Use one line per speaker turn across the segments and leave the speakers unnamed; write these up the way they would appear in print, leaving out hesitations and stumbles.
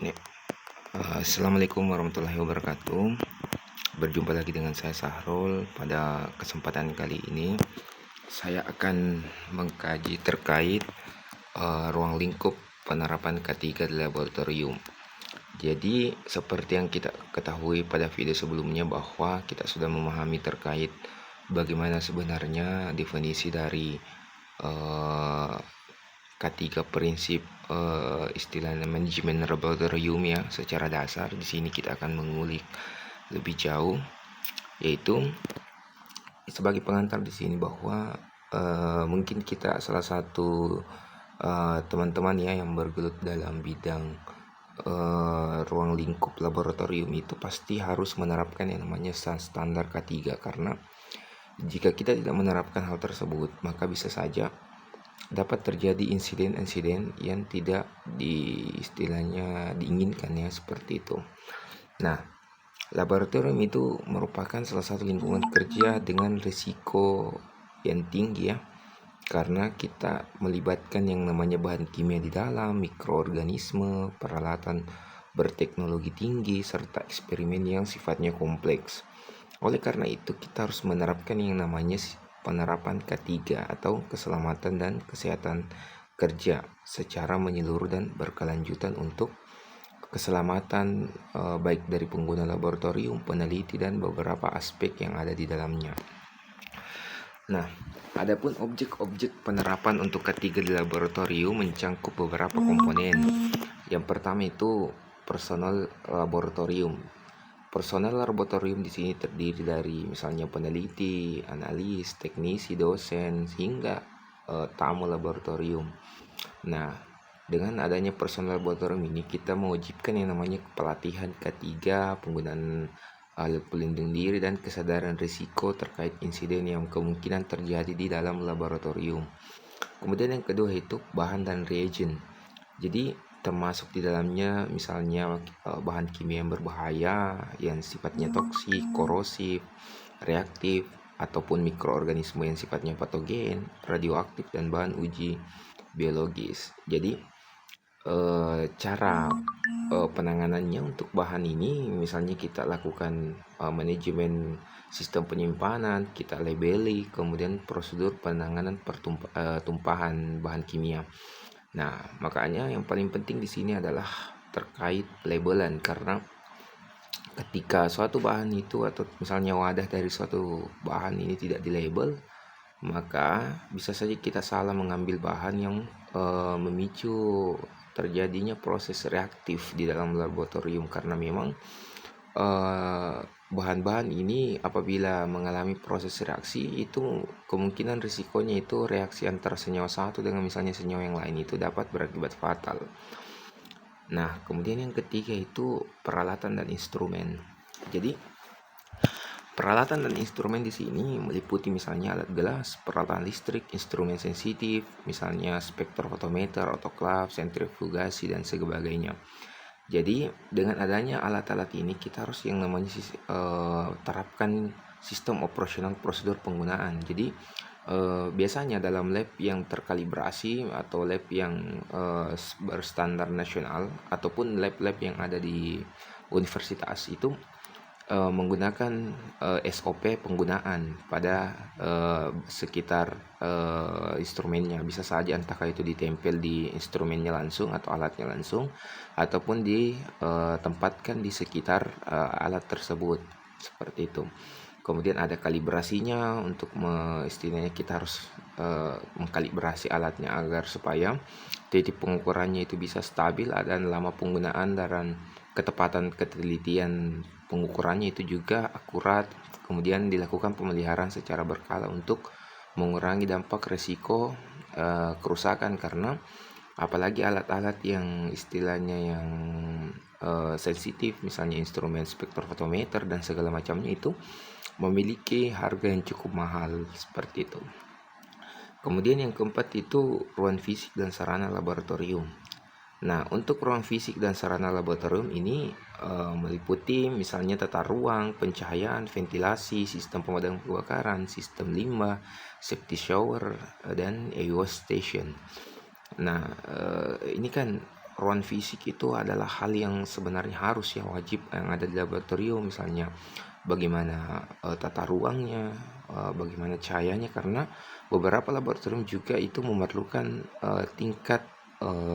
Ya, Assalamualaikum warahmatullahi wabarakatuh. Berjumpa lagi dengan saya Sahrul. Pada kesempatan kali ini saya akan mengkaji terkait ruang lingkup penerapan K3 di laboratorium. Jadi seperti yang kita ketahui pada video sebelumnya bahwa kita sudah memahami terkait bagaimana sebenarnya definisi dari K3 prinsip istilahnya manajemen laboratorium ya secara dasar. Di sini kita akan mengulik lebih jauh, yaitu sebagai pengantar di sini bahwa mungkin kita salah satu teman-teman ya yang bergelut dalam bidang ruang lingkup laboratorium itu pasti harus menerapkan yang namanya standar K3, karena jika kita tidak menerapkan hal tersebut maka bisa saja dapat terjadi insiden-insiden yang tidak istilahnya diinginkan ya, seperti itu. Nah, laboratorium itu merupakan salah satu lingkungan kerja dengan risiko yang tinggi ya, karena kita melibatkan yang namanya bahan kimia di dalam, mikroorganisme, peralatan berteknologi tinggi, serta eksperimen yang sifatnya kompleks. Oleh karena itu, kita harus menerapkan yang namanya penerapan K3 atau keselamatan dan kesehatan kerja secara menyeluruh dan berkelanjutan untuk keselamatan baik dari pengguna laboratorium, peneliti, dan beberapa aspek yang ada di dalamnya. Nah, adapun objek-objek penerapan untuk K3 di laboratorium mencangkup beberapa komponen. Yang pertama itu personal laboratorium. Personel laboratorium di sini terdiri dari misalnya peneliti, analis, teknisi, dosen, hingga tamu laboratorium. Nah, dengan adanya personel laboratorium ini kita mewajibkan yang namanya pelatihan K3, penggunaan alat pelindung diri, dan kesadaran risiko terkait insiden yang kemungkinan terjadi di dalam laboratorium. Kemudian yang kedua itu bahan dan reagent. Jadi termasuk di dalamnya misalnya bahan kimia yang berbahaya yang sifatnya toksik, korosif, reaktif, ataupun mikroorganisme yang sifatnya patogen, radioaktif, dan bahan uji biologis. Jadi cara penanganannya untuk bahan ini misalnya kita lakukan manajemen sistem penyimpanan, kita labeli, kemudian prosedur penanganan tumpahan bahan kimia. Nah, makanya yang paling penting di sini adalah terkait labelan, karena ketika suatu bahan itu atau misalnya wadah dari suatu bahan ini tidak dilabel, maka bisa saja kita salah mengambil bahan yang memicu terjadinya proses reaktif di dalam laboratorium, karena memang bahan-bahan ini apabila mengalami proses reaksi itu kemungkinan risikonya itu reaksi antara senyawa satu dengan misalnya senyawa yang lain itu dapat berakibat fatal. Nah, kemudian yang ketiga itu peralatan dan instrumen. Jadi peralatan dan instrumen di sini meliputi misalnya alat gelas, peralatan listrik, instrumen sensitif, misalnya spektrofotometer, autoklav, sentrifugasi, dan sebagainya. Jadi dengan adanya alat-alat ini kita harus yang namanya terapkan sistem operasional prosedur penggunaan. Jadi biasanya dalam lab yang terkalibrasi atau lab yang berstandar nasional ataupun lab-lab yang ada di universitas itu menggunakan SOP penggunaan pada sekitar instrumennya. Bisa saja entahkah itu ditempel di instrumennya langsung atau alatnya langsung, ataupun ditempatkan di sekitar alat tersebut, seperti itu. Kemudian ada kalibrasinya untuk istilahnya kita harus mengkalibrasi alatnya agar supaya titik pengukurannya itu bisa stabil dan lama penggunaan, dan ketepatan ketelitian pengukurannya itu juga akurat. Kemudian dilakukan pemeliharaan secara berkala untuk mengurangi dampak resiko kerusakan, karena apalagi alat-alat yang istilahnya yang sensitif, misalnya instrumen spektrofotometer dan segala macamnya itu memiliki harga yang cukup mahal, seperti itu. Kemudian yang keempat itu ruang fisik dan sarana laboratorium. Nah, untuk ruang fisik dan sarana laboratorium ini meliputi misalnya tata ruang, pencahayaan, ventilasi, sistem pemadam kebakaran, sistem limbah, safety shower, dan e-waste station. Nah, ini kan ruang fisik itu adalah hal yang sebenarnya harus ya wajib yang ada di laboratorium, misalnya bagaimana tata ruangnya, bagaimana cahayanya, karena beberapa laboratorium juga itu memerlukan tingkat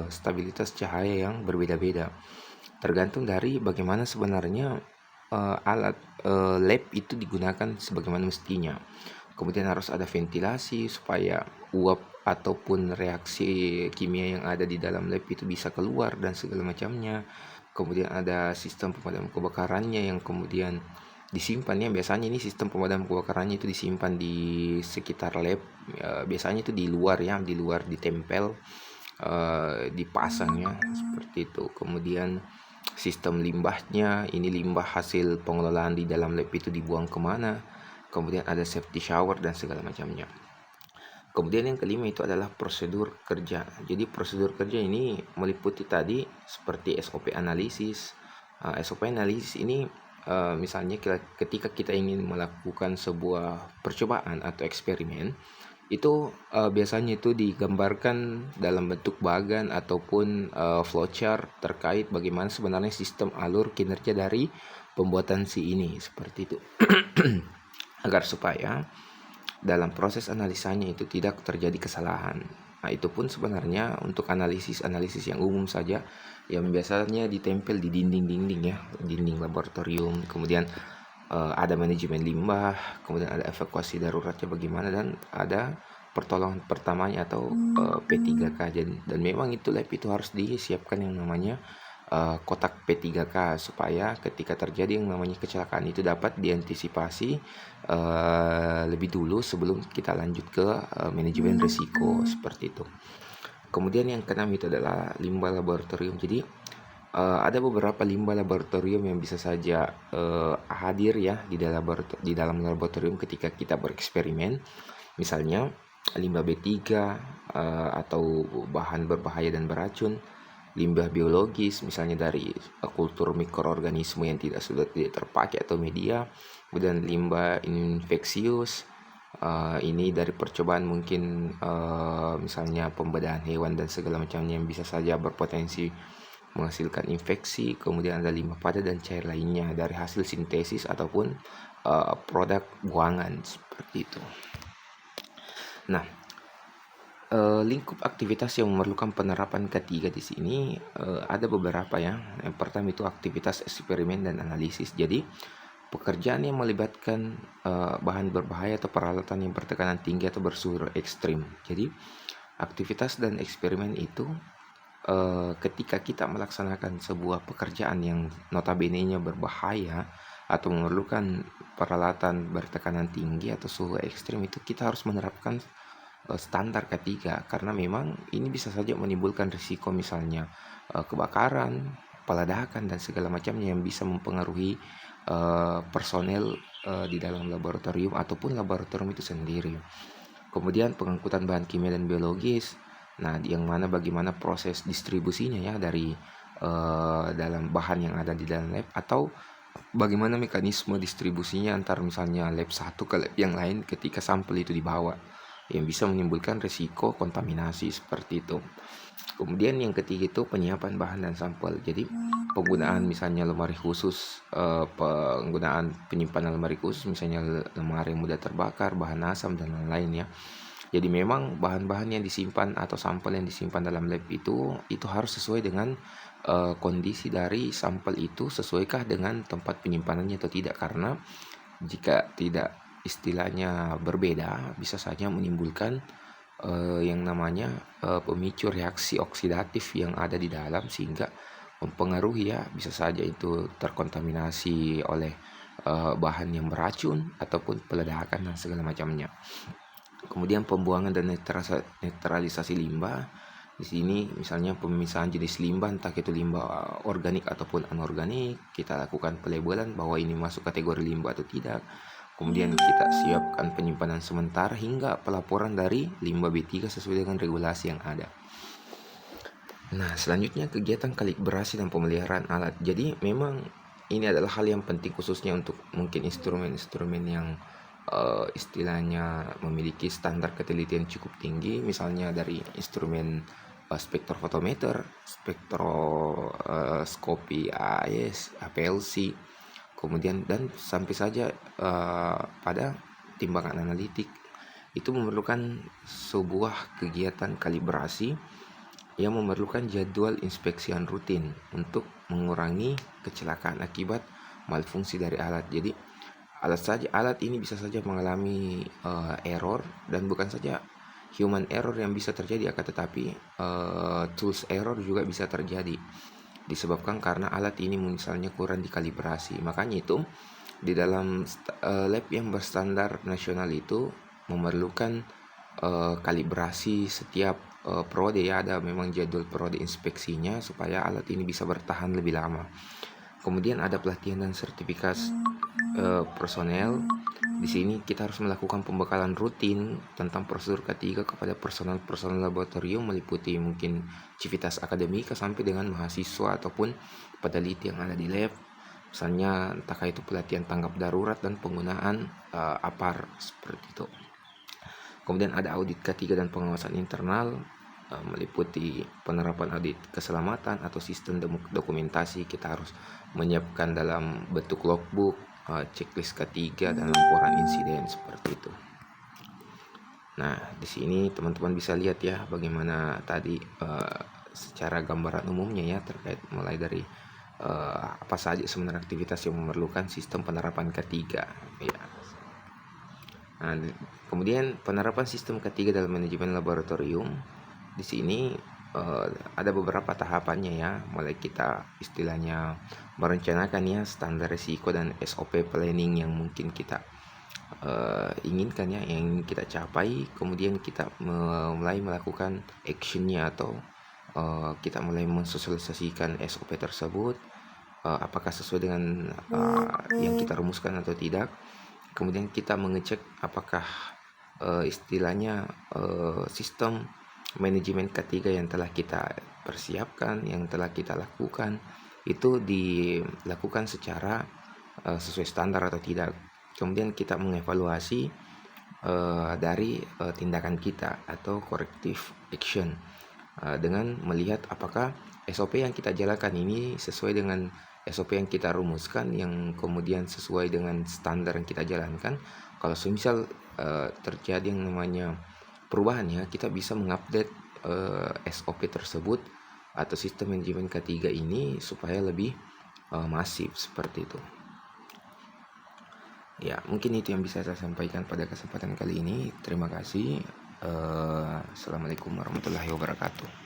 stabilitas cahaya yang berbeda-beda, tergantung dari bagaimana sebenarnya alat lab itu digunakan sebagaimana mestinya. Kemudian harus ada ventilasi supaya uap ataupun reaksi kimia yang ada di dalam lab itu bisa keluar dan segala macamnya. Kemudian ada sistem pemadam kebakarannya yang kemudian disimpan ya. Biasanya ini sistem pemadam kebakarannya itu disimpan di sekitar lab. Biasanya itu di luar ya, di luar ditempel, dipasang ya seperti itu. Kemudian sistem limbahnya, ini limbah hasil pengelolaan di dalam lab itu dibuang kemana. Kemudian ada safety shower dan segala macamnya. Kemudian yang kelima itu adalah prosedur kerja. Jadi prosedur kerja ini meliputi tadi seperti SOP analisis. SOP analisis ini misalnya ketika kita ingin melakukan sebuah percobaan atau eksperimen, itu biasanya itu digambarkan dalam bentuk bagan ataupun flowchart terkait bagaimana sebenarnya sistem alur kinerja dari pembuatan si ini, seperti itu. Agar supaya dalam proses analisanya itu tidak terjadi kesalahan. Nah, itu pun sebenarnya untuk analisis yang umum saja yang biasanya ditempel di dinding-dinding ya, dinding laboratorium. Kemudian ada manajemen limbah, kemudian ada evakuasi daruratnya bagaimana, dan ada pertolongan pertamanya atau P3K. Dan memang itu lab itu harus disiapkan yang namanya kotak P3K supaya ketika terjadi yang namanya kecelakaan itu dapat diantisipasi lebih dulu sebelum kita lanjut ke manajemen risiko, seperti itu. Kemudian yang keenam itu adalah limbah laboratorium. Jadi ada beberapa limbah laboratorium yang bisa saja hadir ya di dalam laboratorium ketika kita bereksperimen. Misalnya limbah B3 atau bahan berbahaya dan beracun, limbah biologis misalnya dari kultur mikroorganisme yang sudah tidak terpakai atau media, kemudian limbah infeksius, ini dari percobaan mungkin misalnya pembedahan hewan dan segala macamnya yang bisa saja berpotensi menghasilkan infeksi. Kemudian ada limbah padat dan cair lainnya dari hasil sintesis ataupun produk buangan, seperti itu. Nah, lingkup aktivitas yang memerlukan penerapan ketiga di sini ada beberapa ya. Yang pertama itu aktivitas eksperimen dan analisis. Jadi pekerjaan yang melibatkan bahan berbahaya atau peralatan yang bertekanan tinggi atau bersuhu ekstrim. Jadi aktivitas dan eksperimen itu ketika kita melaksanakan sebuah pekerjaan yang notabene-nya berbahaya atau memerlukan peralatan bertekanan tinggi atau suhu ekstrim, itu kita harus menerapkan standar ketiga, karena memang ini bisa saja menimbulkan risiko misalnya kebakaran, peledakan dan segala macamnya yang bisa mempengaruhi personel di dalam laboratorium ataupun laboratorium itu sendiri. Kemudian pengangkutan bahan kimia dan biologis. Nah, yang mana bagaimana proses distribusinya ya dari dalam bahan yang ada di dalam lab, atau bagaimana mekanisme distribusinya antar misalnya lab satu ke lab yang lain ketika sampel itu dibawa, yang bisa menimbulkan risiko kontaminasi, seperti itu. Kemudian yang ketiga itu penyiapan bahan dan sampel. Jadi penggunaan misalnya lemari khusus, penggunaan penyimpanan lemari khusus, misalnya lemari yang mudah terbakar, bahan asam dan lain-lain ya. Jadi memang bahan-bahan yang disimpan atau sampel yang disimpan dalam lab itu harus sesuai dengan kondisi dari sampel itu, sesuaikah dengan tempat penyimpanannya atau tidak, karena jika tidak istilahnya berbeda bisa saja menimbulkan yang namanya pemicu reaksi oksidatif yang ada di dalam, sehingga mempengaruhi ya, bisa saja itu terkontaminasi oleh bahan yang beracun ataupun peledakan dan segala macamnya. Kemudian pembuangan dan netralisasi limbah. Di sini misalnya pemisahan jenis limbah, entah itu limbah organik ataupun anorganik, kita lakukan pelabelan bahwa ini masuk kategori limbah atau tidak. Kemudian kita siapkan penyimpanan sementara hingga pelaporan dari limbah B3 sesuai dengan regulasi yang ada. Nah, selanjutnya kegiatan kalibrasi dan pemeliharaan alat. Jadi memang ini adalah hal yang penting khususnya untuk mungkin instrumen-instrumen yang istilahnya memiliki standar ketelitian cukup tinggi, misalnya dari instrumen spektrofotometer, spektroskopi AIS, HPLC, kemudian dan sampai saja pada timbangan analitik. Itu memerlukan sebuah kegiatan kalibrasi yang memerlukan jadwal inspeksian rutin untuk mengurangi kecelakaan akibat malfungsi dari alat. Jadi alat ini bisa saja mengalami error, dan bukan saja human error yang bisa terjadi, akan tetapi tools error juga bisa terjadi disebabkan karena alat ini misalnya kurang dikalibrasi. Makanya itu di dalam lab yang berstandar nasional itu memerlukan kalibrasi setiap periode ya, ada memang jadwal periode inspeksinya supaya alat ini bisa bertahan lebih lama. Kemudian ada pelatihan dan sertifikasi personel. Di sini kita harus melakukan pembekalan rutin tentang prosedur K3 kepada personel laboratorium, meliputi mungkin civitas akademika sampai dengan mahasiswa ataupun peneliti yang ada di lab. Misalnya entah itu pelatihan tanggap darurat dan penggunaan APAR seperti itu. Kemudian ada audit K3 dan pengawasan internal, meliputi penerapan audit keselamatan atau sistem dokumentasi. Kita harus menyiapkan dalam bentuk logbook, checklist K3 dan laporan insiden seperti itu. Nah, di sini teman-teman bisa lihat ya bagaimana tadi secara gambaran umumnya ya terkait mulai dari apa saja sebenarnya aktivitas yang memerlukan sistem penerapan K3 ya. Nah, kemudian penerapan sistem K3 dalam manajemen laboratorium. Di sini ada beberapa tahapannya ya, mulai kita istilahnya merencanakan ya standar risiko dan SOP planning yang mungkin kita inginkan ya, yang kita capai. Kemudian kita mulai melakukan actionnya atau kita mulai mensosialisasikan SOP tersebut, apakah sesuai dengan yang kita rumuskan atau tidak. Kemudian kita mengecek apakah istilahnya sistem manajemen K3 yang telah kita persiapkan, yang telah kita lakukan itu dilakukan secara sesuai standar atau tidak. Kemudian kita mengevaluasi dari tindakan kita atau corrective action dengan melihat apakah SOP yang kita jalankan ini sesuai dengan SOP yang kita rumuskan, yang kemudian sesuai dengan standar yang kita jalankan. Kalau semisal terjadi yang namanya perubahan ya, kita bisa mengupdate SOP tersebut atau sistem manajemen K3 ini supaya lebih masif seperti itu. Ya, mungkin itu yang bisa saya sampaikan pada kesempatan kali ini. Terima kasih. Assalamualaikum warahmatullahi wabarakatuh.